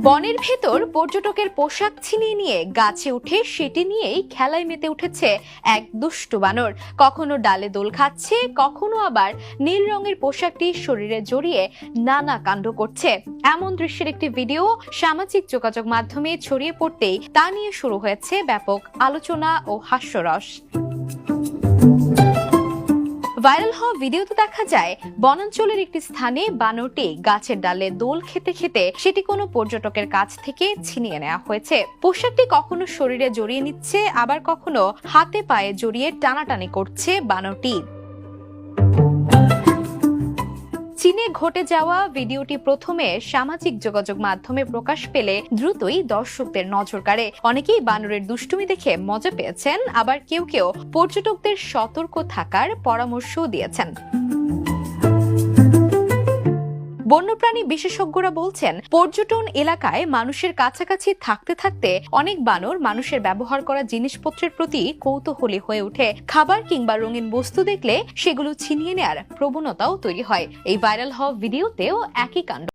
বনের ভেতর পর্যটকের পোশাক ছিনিয়ে নিয়ে গাছে উঠে সেটি নিয়েই খেলায় মেতে উঠেছে এক দুষ্টু বানর। কখনো ডালে দোল খাচ্ছে, কখনো আবার নীল রঙের পোশাকটি শরীরে জড়িয়ে নানা কাণ্ড করছে। এমন দৃশ্যের একটি ভিডিও সামাজিক যোগাযোগ মাধ্যমে ছড়িয়ে পড়তেই তা নিয়ে শুরু হয়েছে ব্যাপক আলোচনা ও হাস্যরস। ভাইরাল হওয়া ভিডিওতে দেখা যায় বনাঞ্চলের একটি স্থানে বানরটি গাছের ডালে দোল খেতে খেতে সেটি কোনো পর্যটকের কাছ থেকে ছিনিয়ে নেওয়া হয়েছে। পোশাকটি কখনো শরীরে জড়িয়ে নিচ্ছে, আবার কখনো হাতে পায়ে জড়িয়ে টানাটানি করছে বানরটি। চীনে ঘটে যাওয়া ভিডিওটি প্রথমে সামাজিক যোগাযোগ মাধ্যমে প্রকাশ পেলে দ্রুতই দর্শকদের নজর কাড়ে। অনেকেই বানরের দুষ্টুমি দেখে মজা পেয়েছেন, আবার কেউ কেউ পর্যটকদের সতর্ক থাকার পরামর্শও দিয়েছেন। বন্যপ্রাণী বিশেষজ্ঞরা বলছেন, পর্যটন এলাকায় মানুষের কাছাকাছি থাকতে থাকতে অনেক বানর মানুষের ব্যবহার করা জিনিসপত্রের প্রতি কৌতূহলী হয়ে ওঠে। খাবার কিংবা রঙিন বস্তু দেখলে সেগুলো ছিনিয়ে নেয়ার প্রবণতাও তৈরি হয়। এই ভাইরাল হওয়া ভিডিওতেও একই কাণ্ড।